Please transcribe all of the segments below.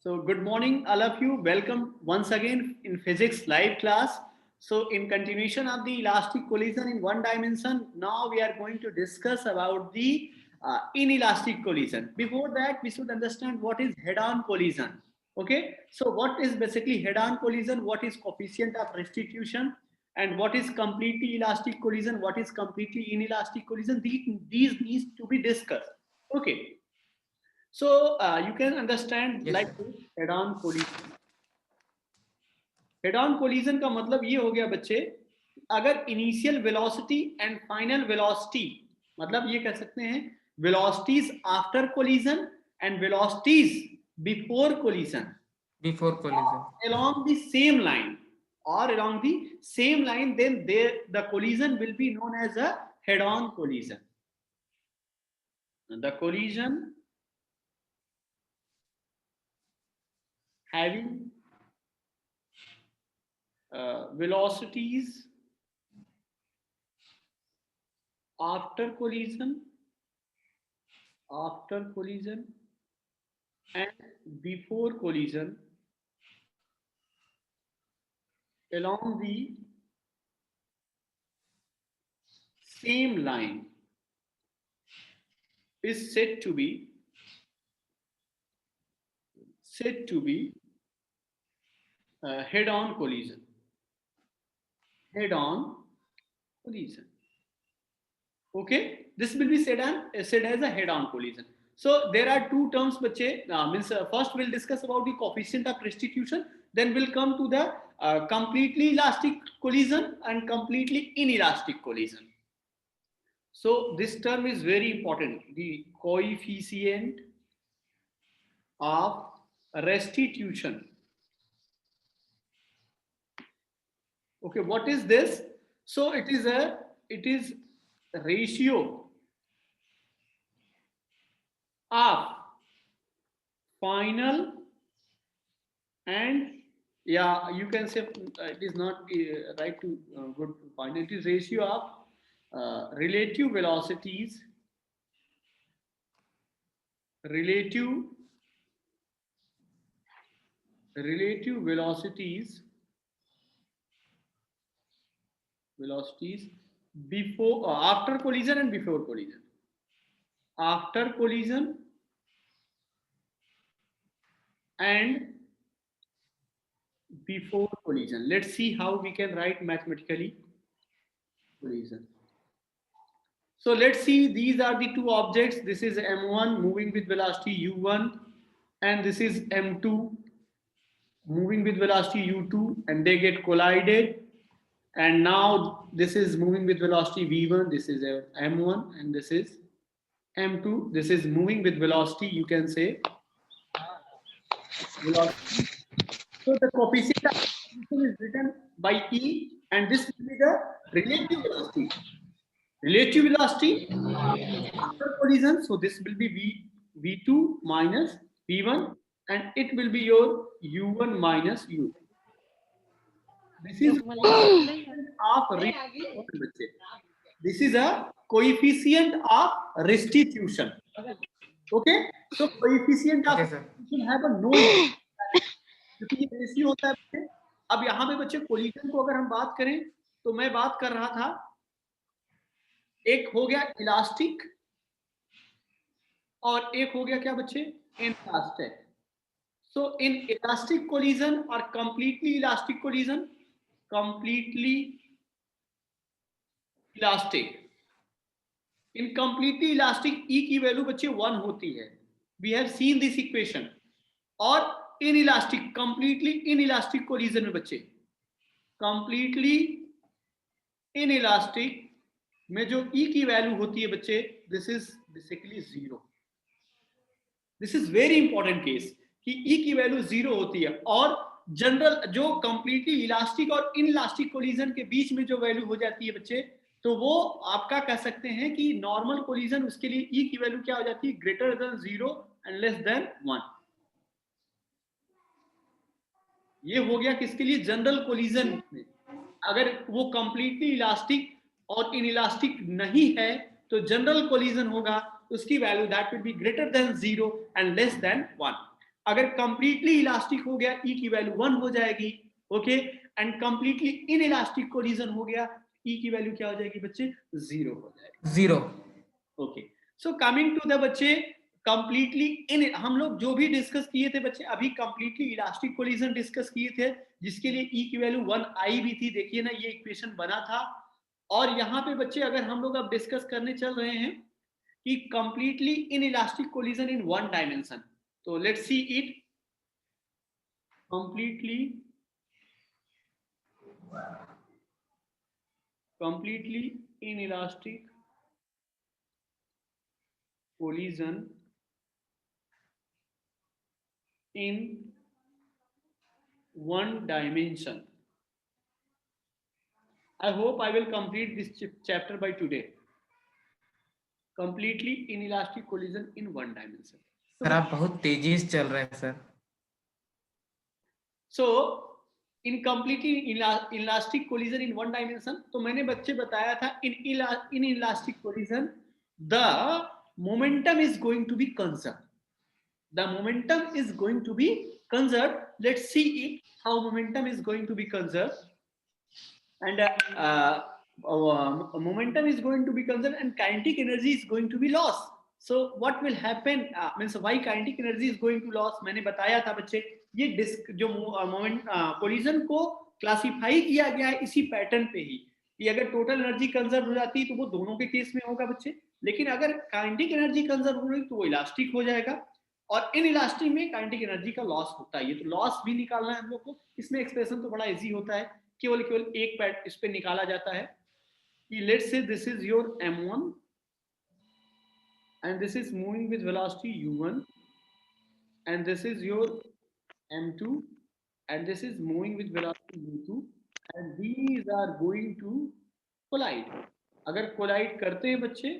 So good morning, all of you. Welcome once again in physics live class. So in continuation of the elastic collision in one dimension, now we are going to discuss about the inelastic collision. Before that, we should understand what is head-on collision. Okay, so what is basically head-on collision? What is coefficient of restitution? And what is completely elastic collision? What is completely inelastic collision? These needs to be discussed. Okay, so you can understand Yes, like sir. head-on collision. Head-on collision का मतलब ये हो गया बच्चे, अगर initial velocity and final velocity, मतलब ये कह सकते हैं velocities after collision and velocities before collision Before collision. along the same line or along the same line, then there the collision will be known as a head-on collision. The collision having velocities after collision and before collision along the same line is said to be head-on collision. Okay, this will be said as a head-on collision. So there are two terms, bache. First we'll discuss about the coefficient of restitution, then we'll come to the completely elastic collision and completely inelastic collision. So this term is very important, the coefficient of restitution. Okay, what is this? So it is a ratio of final and, yeah, you can say it is not right to go to final. It is ratio of relative velocities before after collision and before collision. After collision and before collision. Let's see how we can write mathematically collision. So let's see, these are the two objects. This is M1 moving with velocity U1 and this is M2 moving with velocity U2, and they get collided. And now this is moving with velocity V1, this is M1 and this is M2. This is moving with velocity, you can say velocity. So the coefficient of restitution is written by E, and this will be the relative velocity. Relative velocity after collision, so this will be V2 minus V1, and it will be your U1 minus U2. This is coefficient of restitution. This is a coefficient of restitution. Okay, so coefficient of restitution have a no impact, क्योंकि ये ratio होता है बच्चे. अब यहाँ पे बच्चे collision को अगर हम बात करें, तो मैं बात कर रहा था, एक हो गया इलास्टिक और एक हो गया क्या बच्चे, inelastic. So in elastic collision और completely elastic collision, completely elastic, in completely elastic e की वैल्यू बच्चे 1 होती है. We have seen this equation. और inelastic, completely in elastic collision में बच्चे, कंप्लीटली इन इलास्टिक में जो ई की वैल्यू होती है बच्चे, this is basically 0. This is very important case कि ई की वैल्यू 0 होती है. और जनरल जो कंप्लीटली इलास्टिक और इन इलास्टिक कोलिजन के बीच में जो वैल्यू हो जाती है बच्चे, तो वो आपका कह सकते हैं कि नॉर्मल कोलिजन, उसके लिए ई की वैल्यू क्या हो जाती है, greater than 0 and less than 1. ये हो गया किसके लिए, जनरल कोलिजन में. अगर वो कंप्लीटली इलास्टिक और इनइलास्टिक नहीं है, तो जनरल कोलिजन होगा, उसकी value that will be greater than 0 and less than 1. अगर कंप्लीटली इलास्टिक हो गया ई की वैल्यू 1 हो जाएगी, okay, and completely in elastic collision हो गया ई की वैल्यू क्या हो जाएगी बच्चे, 0 हो जाएगी, 0। Okay. So coming to the बच्चे कंप्लीटली इन, हम लोग जो भी डिस्कस किए थे बच्चे, अभी कंप्लीटली इलास्टिक कोलिजन डिस्कस किए थे जिसके लिए ई की वैल्यू 1 आई भी थी, देखिए ना ये इक्वेशन बना था। और यहाँ पे बच्चे अगर हम लोग अब डिस्कस करने चल रहे हैं कि completely in elastic collision in 1 dimension, तो let's see it completely inelastic collision in 1 dimension. I hope I will complete this chapter by today. Completely inelastic collision in 1 dimension. Sir आप बहुत तेजी से चल रहे हैं sir. So in completely inelastic collision in 1 dimension, तो मैंने बच्चे बताया था in inelastic collision the momentum is going to be conserved. The momentum is going to be conserved. Let's see it, how momentum is going to be conserved. And momentum is going to be conserved and kinetic energy is going to be lost. So what will happen, means why kinetic energy is going to loss, मैंने बताया था बच्चे, ये disc जो moment collision को classify किया गया है इसी पैटर्न पे ही, कि अगर टोटल एनर्जी कंजर्व हो जाती है तो वो दोनों के केस में होगा बच्चे, लेकिन अगर काइनेटिक एनर्जी कंजर्व हो रही तो वो इलास्टिक हो जाएगा, और इन इलास्टिक में काइनेटिक एनर्जी का लॉस होता है। ये तो लॉस भी निकालना है हम लोग को, इसमें एक्सप्रेशन तो बड़ा इजी होता है, केवल एक पैट इस पे निकाला जाता है कि let's say this is your m1 and this is moving with velocity u1 and this is your m2 and this is moving with velocity u2 and these are going to collide. अगर collide करते हैं बच्चे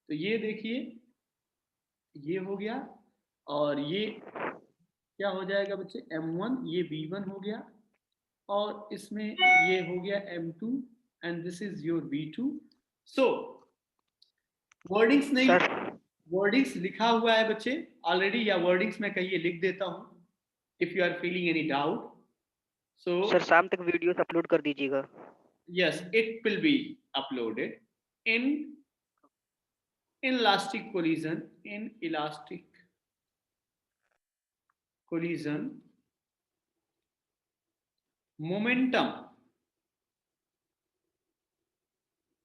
तो ये देखिए ये हो गया और ये क्या हो जाएगा बच्चे, m1 ये v1 हो गया और इसमें ये हो गया m2 and this is your v2. So wordings नहीं, वर्डिंग्स लिखा हुआ है बच्चे ऑलरेडी, या वर्डिंग्स में कहिए लिख देता हूं if you are feeling any doubt. So sir शाम तक वीडियोस अपलोड कर दीजिएगा। Yes it will be uploaded in elastic collision, in elastic collision momentum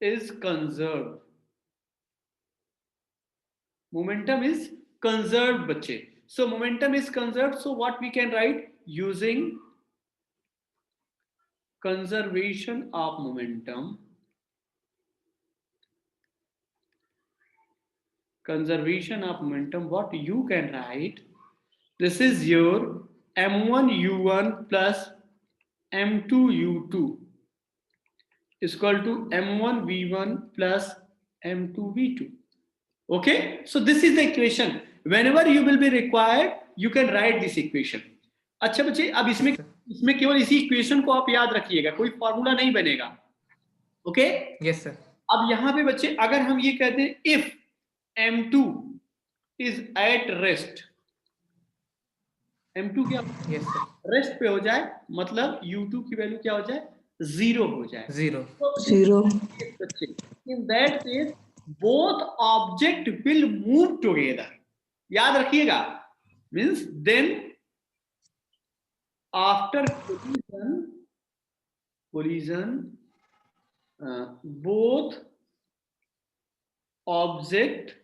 is conserved, momentum is conserved बच्चे। So momentum is conserved, so what we can write, using conservation of momentum, conservation of momentum, what you can write, this is your m1 u1 plus m2 u2 is equal to m1 v1 plus m2 v2. Okay, so this is the equation. Whenever you will be required you can write this equation. अच्छा बच्चे अब इसमें केवल इसी equation को आप याद रखिएगा, कोई फॉर्मूला नहीं बनेगा। Okay yes sir. अब यहाँ पे बच्चे अगर हम ये कहते हैं if m2 is at rest, m2 क्या रेस्ट पे हो जाए, मतलब u2 की वैल्यू क्या हो जाए, 0 हो जाए, 0। बच्चे in that case both object will move together, याद रखिएगा, means then after collision both object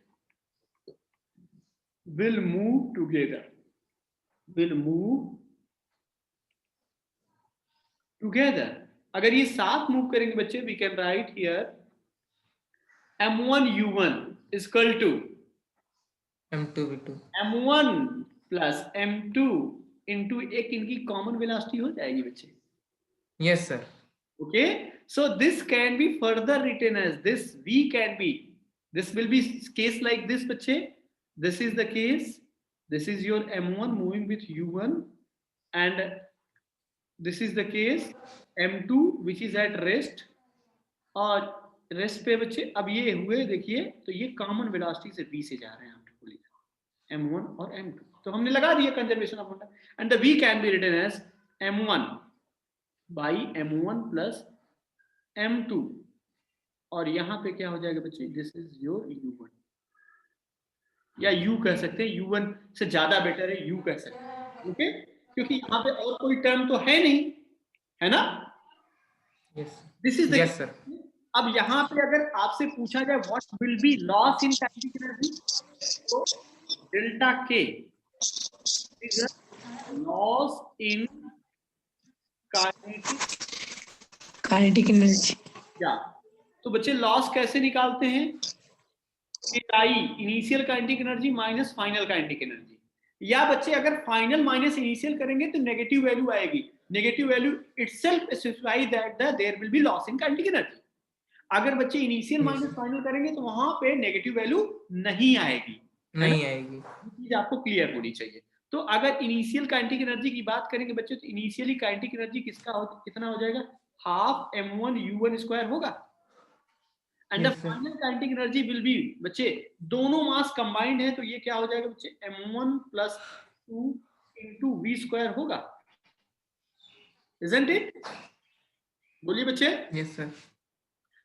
will move together, will move together। अगर ये साथ मूव करेंगे बच्चे we can write here m1 u1 is equal to m2 v2, m1 plus m2 into एक इनकी common velocity हो जाएगी बच्चे। Yes sir. Okay, so this can be further written as this, v can be, this will be case like this बच्चे, this is the case, this is your m1 moving with u1 and this is the case m2 which is at rest, और rest पे बच्चे अब ये हुए देखिए तो ये कॉमन वेलोसिटी से v से जा रहे हैं m1 और m2, तो हमने लगा दिया conservation of momentum, and the v can be written as m1 by m1 plus m2, और यहाँ पे क्या हो जाएगा बच्चे, दिस इज योर u1, या u कह सकते हैं, u1 से ज्यादा बेटर है u कह सकते हैं, ओके, क्योंकि यहाँ पे और कोई टर्म तो है नहीं, है ना। Yes. This is the, Yes, sir. अब यहाँ पे अगर आपसे पूछा जाए what will be loss in kinetic energy, तो delta k is loss in kinetic energy. क्या, तो बच्चे लॉस कैसे निकालते हैं, I initial kinetic energy minus final kinetic energy, या बच्चे अगर फाइनल माइनस इनिशियल करेंगे तो नेगेटिव वैल्यू आएगी, negative value itself specify that there will be loss in kinetic energy. अगर बच्चे इनिशियल माइनस फाइनल करेंगे तो वहां पे नेगेटिव वैल्यू नहीं आएगी, नहीं आएगी। ये चीज आपको क्लियर होनी चाहिए। तो अगर इनिशियल काइनेटिक एनर्जी की बात करेंगे बच्चे, तो इनिशियली काइनेटिक एनर्जी कितना हो जाएगा, हाफ m1 u1 स्क्वायर होगा, and the Yes, sir. Final kinetic energy will be, बच्चे दोनों मास कंबाइंड है तो ये क्या हो जाएगा बच्चे, m1 plus 2 into v square होगा, isn't it? बोलिए बच्चे। Yes, sir.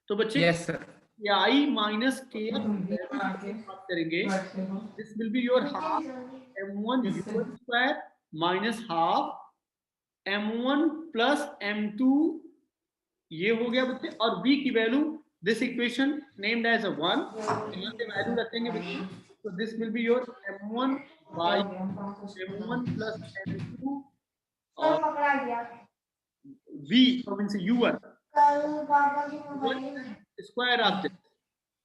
तो बच्चे Yes, sir. आई माइनस के बात करेंगे, this will be your half m1 u1 square minus half m1 plus m2, ये हो गया बच्चे, और v की value, this equation named as a 1, यहाँ पे वैल्यू रखेंगे बच्चे, तो this will be your m1 by m1 plus m2 और v means u1 square of this.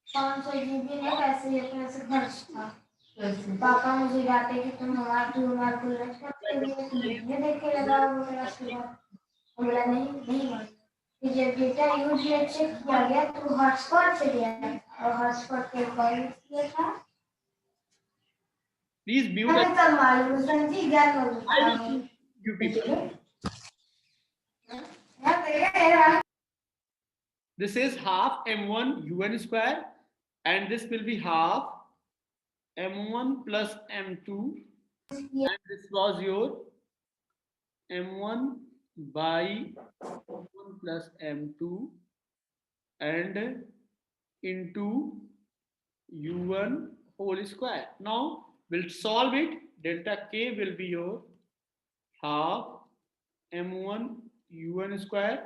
500 GB ने पैसे खर्च था। पापा मुझे डांटे कि तुम हमारा बुलेट ये देख के लगा वो मेरा स्टूडेंट बोला नहीं कि जब डेटा यूज में चेक किया गया तो हॉटस्पॉट से दिया और हॉटस्पॉट के कॉल किया था। प्लीज म्यूट, हमें तब मालूम संजी ज्ञान I will you people, this is half m1 u1 square and this will be half m1 plus m2, and this was your m1 by m1 plus m2 and into u1 whole square. Now we'll solve it. Delta k will be your half m1 u1 square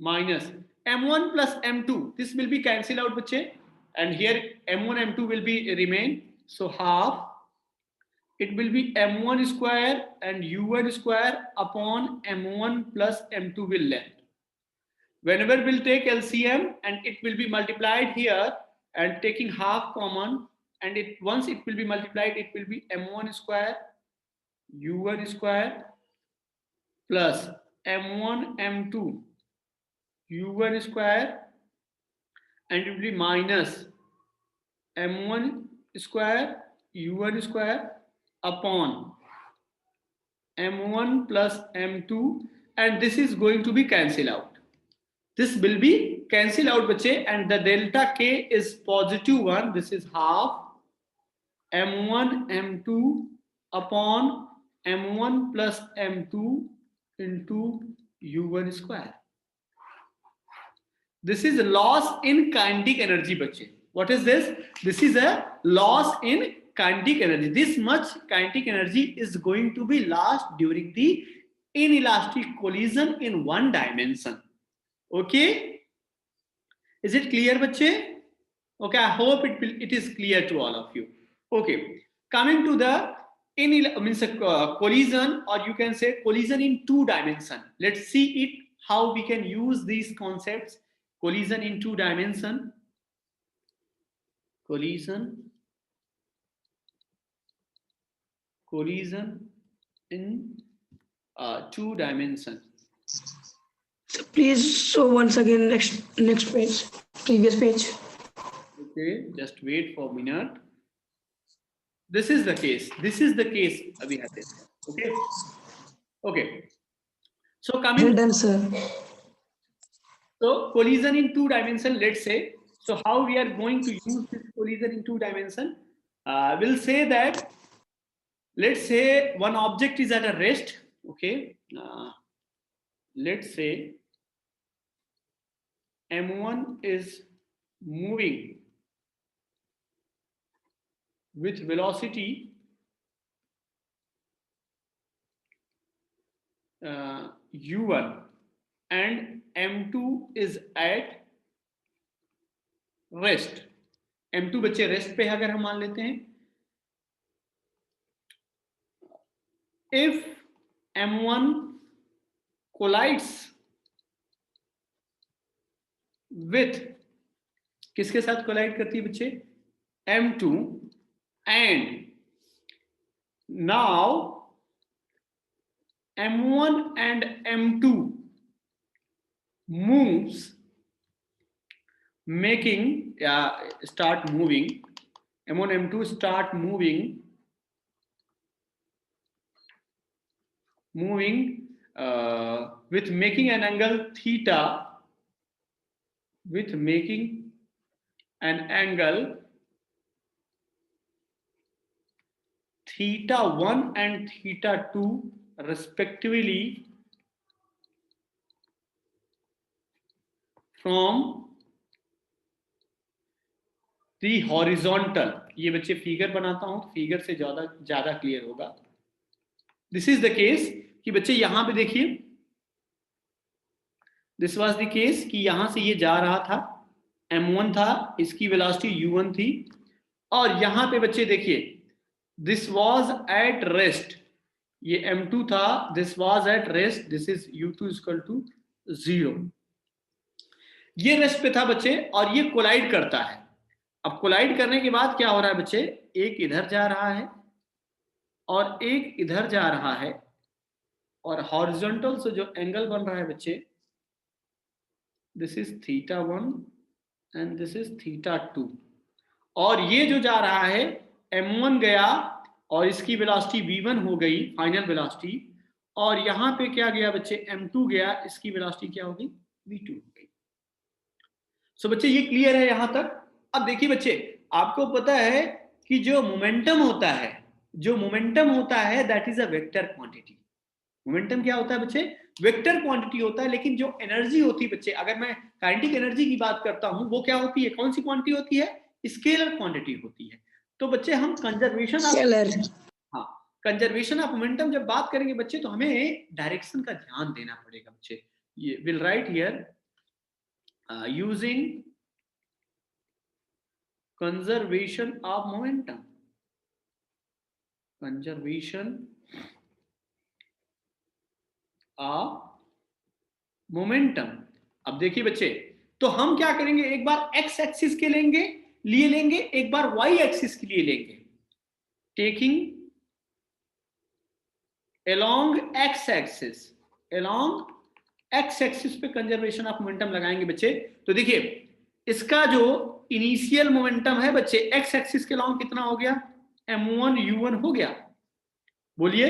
minus m1 plus m2, this will be cancelled out bache, and here m1 m2 will be remain, so half it will be m1 square and u1 square upon m1 plus m2 will left. Whenever we'll take LCM and it will be multiplied here and taking half common, and it once it will be multiplied, it will be m1 square u1 square plus m1 m2 u1 square, and it will be minus m1 square u1 square upon m1 plus m2, and this is going to be cancelled out. This will be cancelled out bache, and the delta k is positive 1. This is half m1 m2 upon m1 plus m2 into u1 square. This is a loss in kinetic energy bache. What is this? This is a loss in kinetic energy. This much kinetic energy is going to be lost during the inelastic collision in one dimension. Okay, is it clear bache? Okay, I hope it is clear to all of you. Okay, coming to the collision, or you can say collision in two dimension. Let's see it, how we can use these concepts. Collision in two dimension, collision in two dimension. So please show once again next page, previous page. Okay, just wait for a minute. This is the case. This is the case we have this. Okay. Okay. So coming. Well done, sir. So collision in two dimension, let's say. So how we are going to use this collision in two dimension? We'll say that let's say one object is at a rest. Okay, let's say m1 is moving with velocity u1 and m2 is at rest. m2 बच्चे rest पे है अगर हम मान लेते हैं. If m1 collides with, किसके साथ कोलाइड करती है बच्चे? m2, and now m1 and m2 moves, making start moving, m1 m2 start moving with making an angle theta, with making an angle theta 1 and theta 2 respectively from the horizontal. ये बच्चे figure बनाता हूं, figure से ज्यादा clear होगा. This is the case कि बच्चे यहां पे देखिए, दिस वाज द केस कि यहां से ये जा रहा था, m1 था, इसकी वेलोसिटी u1 थी, और यहां पे बच्चे देखिए दिस वाज एट रेस्ट, ये m2 था, this was at rest, this is u2 equal to 0. ये रेस्ट पे था बच्चे और ये कोलाइड करता है. अब कोलाइड करने के बाद क्या हो रहा है बच्चे? एक इधर जा रहा है और एक इधर जा रहा है, और हॉरिजॉन्टल से जो एंगल बन रहा है बच्चे, this is theta 1 and this is theta 2. और ये जो जा रहा है m1 गया और इसकी वेलोसिटी v1 हो गई, फाइनल वेलोसिटी, और यहां पे क्या गया बच्चे? m2 गया, इसकी वेलोसिटी क्या होगी? v2 होगी. सो बच्चे ये क्लियर है यहां तक. अब देखिए बच्चे, आपको पता है कि जो मोमेंटम होता है that is a vector quantity. Momentum क्या होता है बच्चे? वेक्टर क्वांटिटी होता है. लेकिन जो एनर्जी होती है बच्चे, अगर मैं काइनेटिक एनर्जी की बात करता हूं, वो क्या होती है? कौन सी क्वांटिटी होती है? स्केलर क्वांटिटी होती है. तो बच्चे हम कंजर्वेशन ऑफ मोमेंटम जब बात करेंगे बच्चे, तो हमें डायरेक्शन का ध्यान देना पड़ेगा बच्चे. ये will write here using conservation of momentum. Conservation of momentum. अब देखिए बच्चे, तो हम क्या करेंगे? एक बार x एक्सिस के लिए लेंगे, एक बार y एक्सिस के लिए लेंगे. टेकिंग along x एक्सिस पे कंजर्वेशन ऑफ मोमेंटम लगाएंगे बच्चे. तो देखिए, इसका जो इनिशियल मोमेंटम है बच्चे, एक्स एक्सिस के लॉन्ग कितना हो गया? m1 u1 हो गया. बोलिए.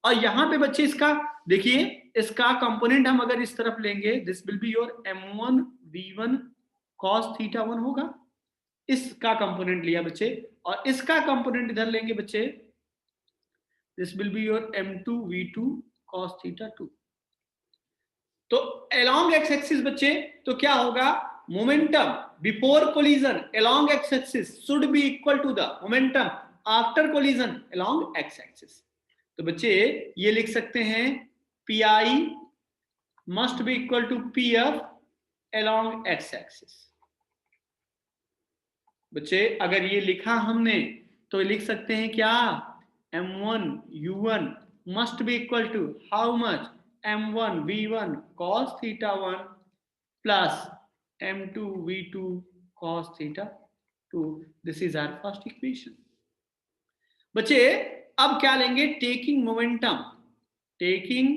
और यहां पे बच्चे इसका देखिए, इसका कंपोनेंट हम अगर इस तरफ लेंगे, this will be your m1 v1 cos theta 1 होगा. इसका कंपोनेंट लिया बच्चे, और इसका कंपोनेंट इधर लेंगे बच्चे, this will be your m2 v2 cos theta 2. तो along x एक्सिस बच्चे, तो क्या होगा? momentum before collision along x axis should be equal to the momentum after collision along x axis. तो बच्चे ये लिख सकते हैं pi must be equal to pf along x axis. बच्चे अगर ये लिखा हमने, तो लिख सकते हैं क्या? m1 u1 must be equal to how much? m1 v1 cos theta 1 plus m2 v2 cos theta 2. This is our first equation. बच्चे अब क्या लेंगे? Taking momentum, taking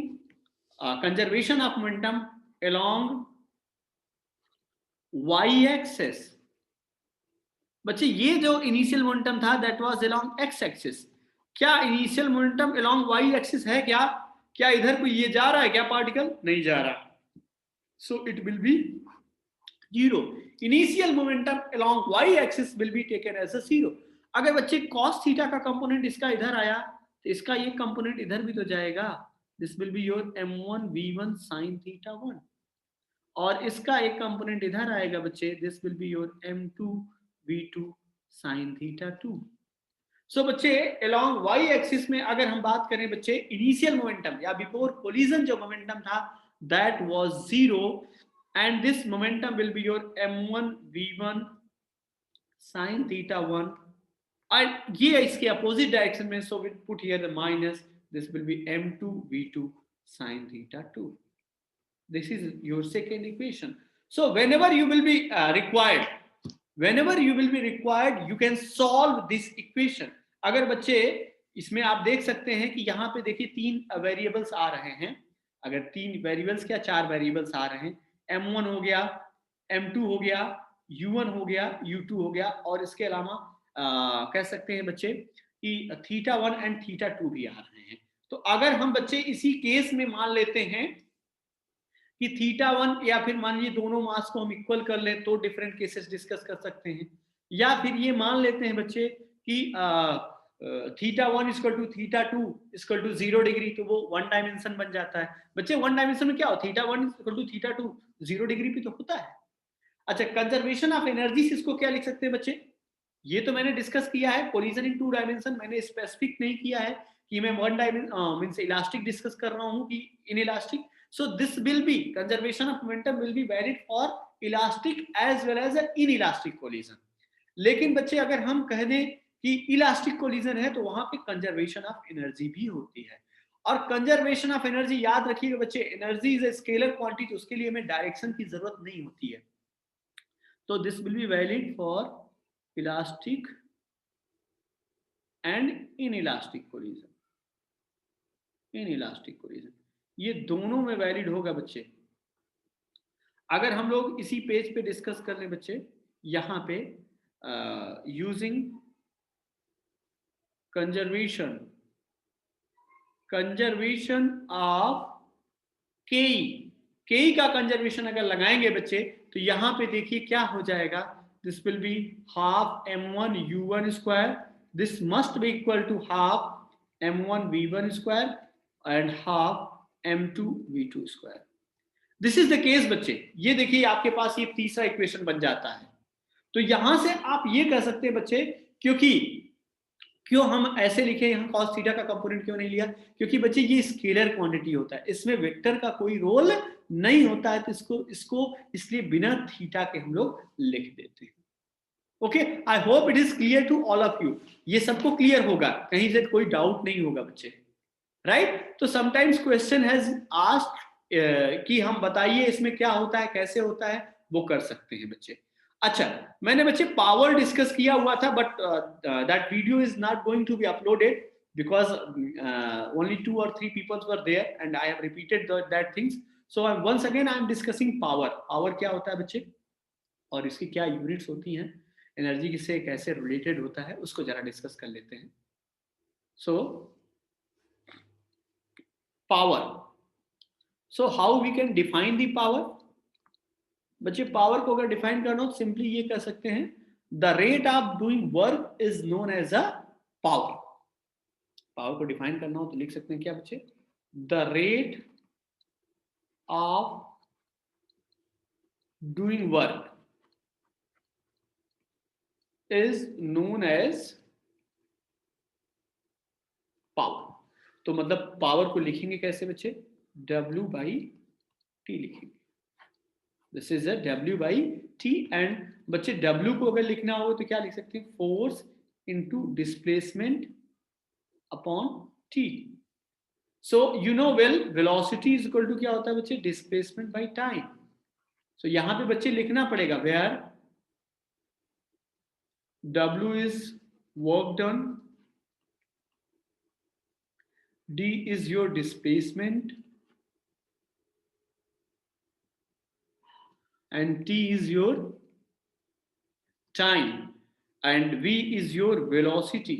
conservation of momentum along y axis. बच्चे ये जो initial momentum था that was along x axis. क्या initial momentum along y axis है क्या? क्या इधर कोई ये जा रहा है क्या? पार्टिकल नहीं जा रहा. So it will B 0. Initial momentum along y axis will be taken as a 0. अगर बच्चे cos थीटा का कंपोनेंट इसका इधर आया, तो इसका ये कंपोनेंट इधर भी तो जाएगा, this will be your m1 v1 sin theta 1, और इसका एक कंपोनेंट इधर आएगा बच्चे, this will be your m2 v2 sin theta 2। सो बच्चे अलोंग y एक्सिस में अगर हम बात करें बच्चे, इनिशियल मोमेंटम या बिफोर कोलिजन जो मोमेंटम था that was 0, and this momentum will be your m1 v1 sin theta 1, और ये इसके अपोजिट डायरेक्शन में, so we put here the minus, this will be m2 v2 sin theta 2। This is your second equation. So whenever you will be required, you can solve this equation. अगर बच्चे इसमें आप देख सकते हैं कि यहाँ पे देखिए 3 वेरिएबल्स आ रहे हैं, अगर 3 वेरिएबल्स क्या 4 वेरिएबल्स आ रहे हैं, m1 हो गया, m2 हो गया, u1 हो गया, u2 हो गया, और इसके अलावा कह सकते हैं बच्चे कि थीटा 1 एंड थीटा 2 भी आ रहे हैं। तो अगर हम बच्चे इसी केस में मान लेते हैं कि थीटा 1, या फिर मान लीजिए दोनों मास को हम इक्वल कर लें तो डिफरेंट केसेस डिस्कस कर सकते हैं, या फिर ये मान लेते हैं बच्चे कि theta 1 equal to theta 2 equal to 0 degree, तो वो 1 डायमेंशन बन जाता है। बच्चे 1 डायमेंशन में क्या हो, theta 1 equal to theta 2 0 degree पे तो होता है। अच्छा, कंजर्वेशन ऑफ एनर्जी इसको क्या लिख सकते हैं बच्चे, ये तो मैंने डिस्कस किया है, कोलिजन इन 2 डायमेंशन, मैंने स्पेसिफिक नहीं किया है कि मैं 1 डायमेंशन मींस इलास्टिक डिस्कस कर रहा हूं कि in elastic. So this will be, conservation of momentum will be valid for elastic as well as inelastic collision. लेकिन बच्चे अगर हम कह दें कि इलास्टिक कोलिजन है तो वहां पे कंजर्वेशन ऑफ एनर्जी भी होती है, और कंजर्वेशन ऑफ एनर्जी याद रखिएगा बच्चे, energy is a scalar quantity, उसके लिए हमें डायरेक्शन की जरूरत नहीं होती है। तो this will be valid for elastic and inelastic collision, inelastic collision ये दोनों में वैलिड होगा बच्चे। अगर हम लोग इसी पेज पे डिस्कस कर लें बच्चे, यहाँ पे यूजिंग कंजर्वेशन ऑफ के का कंजर्वेशन अगर लगाएंगे बच्चे तो यहाँ पे देखिए क्या हो जाएगा, this will be half m1 u1 square, this must be equal to half m1 v1 square and half m2 v2 square. This is the case बच्चे, ये देखिए आपके पास ये तीसरा इक्वेशन बन जाता है। तो यहां से आप ये कह सकते हैं बच्चे, क्यों हम ऐसे लिखे यहाँ cos थीटा का कंपोनेंट क्यों नहीं लिया, क्योंकि बच्चे ये स्केलर क्वांटिटी होता है, इसमें वेक्टर का कोई रोल नहीं होता है, तो इसको इसलिए बिना थीटा के हम लोग लिख देते हैं। Okay, I hope it is clear to all of you, ये सबको क्लियर होगा, कहीं से कोई डाउट नहीं होगा बच्चे, राइट। तो समटाइम्स क्वेश्चन हैज आस्क्ड कि हम बताइए इसमें क्या होता है, कैसे होता है, वो कर सकते हैं बच्चे। अच्छा, मैंने बच्चे पावर डिस्कस किया हुआ था, but that video is not going to be uploaded because only 2 or 3 people were there and I have repeated that things. So once again I am discussing power. Power क्या होता है बच्चे और इसकी क्या यूनिट्स होती हैं, एनर्जी से कैसे रिलेटेड होता है, उसको जरा डिस्कस कर लेते हैं। So power, so how we can define the power. बच्चे पावर को अगर डिफाइन करना हो सिंपली ये कह सकते हैं, the rate of doing work is known as a power. Power को डिफाइन करना हो तो लिख सकते हैं क्या बच्चे, the rate of doing work is known as power। तो मतलब पावर को लिखेंगे कैसे बच्चे, W by T लिखेंगे, this is a W by T। And बच्चे W को अगर लिखना हो तो क्या लिख सकते हैं, force into displacement upon T। So you know well velocity is equal to क्या होता है बच्चे, डिस्प्लेसमेंट बाय टाइम। सो यहां पे बच्चे लिखना पड़ेगा where W is work done, D is your displacement, and T is your time, and V is your velocity।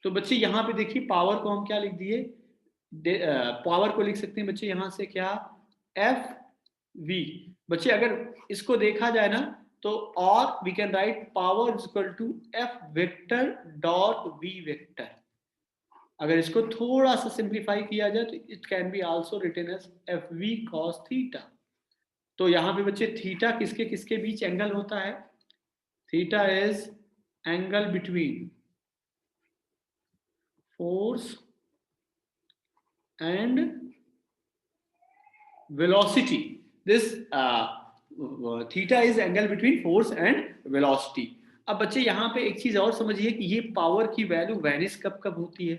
तो बच्चे यहां पे देखिए पावर को हम क्या लिख दिए, पावर को लिख सकते हैं बच्चे यहां से क्या, F V। बच्चे अगर इसको देखा जाए ना तो और we can write power is equal to F vector dot V vector. अगर इसको थोड़ा सा सिंप्लीफाई किया जाए तो it can be also written as F V cos theta. तो यहाँ पे बच्चे थीटा किसके किसके बीच एंगल होता है? Theta is angle between force and velocity. This theta is angle between force and velocity. अब बच्चे यहाँ पे एक चीज और समझिए कि ये पावर की वैल्यू वैनिश कब कब होती है?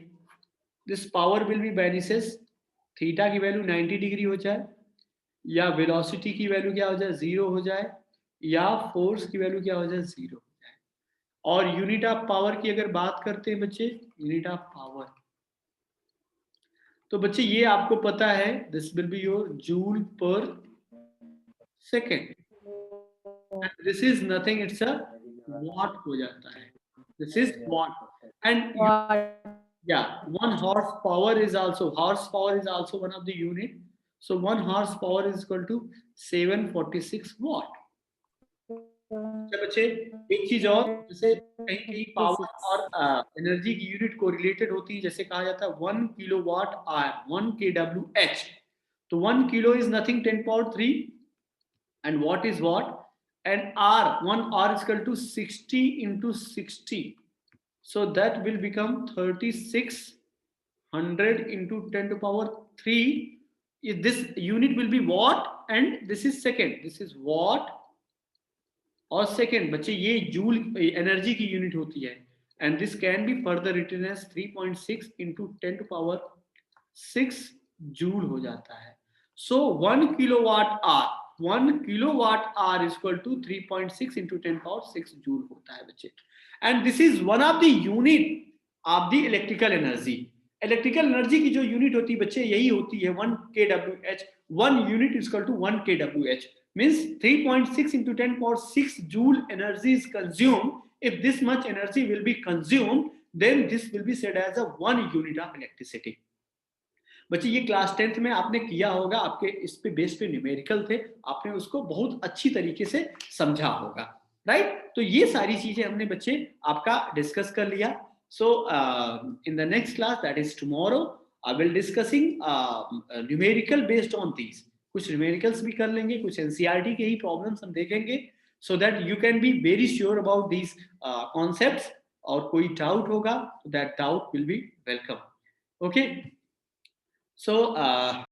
This power will be vanishes theta की वैल्यू 90 डिग्री हो जाए, या वेलोसिटी की वैल्यू क्या हो जाए 0 हो जाए, या फोर्स की वैल्यू क्या हो जाए 0 हो जाए। और यूनिट ऑफ पावर की अगर बात करते हैं बच्चे, यूनिट ऑफ पावर, तो बच्चे ये आपको पता है, this will be your joule पर second, this is nothing, it's a what हो जाता है, दिस इज वॉट। एंड या 1 horse power is also one of the unit, so 1 horse power is equal to 746 watt। बच्चे एक चीज और, जैसे कहीं कहीं पावर और एनर्जी की यूनिट को रिलेटेड होती है, जैसे कहा जाता है 1 किलोवाट आवर 1 kWh, तो 1 kilo is nothing 10 power 3 and watt is watt, and r 1 r is equal to 60 into 60, so that will become 3600 into 10 to power 3. This unit will be watt and this is second, this is watt और second. बच्चे ये joule energy की unit होती है, and this can be further written as 3.6 into 10 to power 6 joule हो जाता है। So 1 kilowatt hour is equal to 3.6 into 10 power 6 joule होता है बच्चे। And this is one of the unit of the electrical energy. Electrical energy की जो unit होती है बच्चे यही होती है 1 kWh, 1 unit is equal to 1 kWh, means 3.6 into 10 power 6 joule energy is consumed. If this much energy will be consumed, then this will be said as a 1 unit of electricity. बच्चे ये class 10th में आपने किया होगा, आपके इस पे base पे न्यूमेरिकल थे, आपने उसको बहुत अच्छी तरीके से समझा होगा, राइट? तो ये सारी चीजें हमने बच्चे आपका डिस्कस कर लिया। So in the next class, that is tomorrow, I will discussing numerical based on these. कुछ न्यूमेरिकल्स भी कर लेंगे, कुछ एनसीईआरटी के ही प्रॉब्लम्स हम देखेंगे, so that you can be very sure about these concepts. और कोई डाउट होगा तो that doubt will be welcome. Okay, so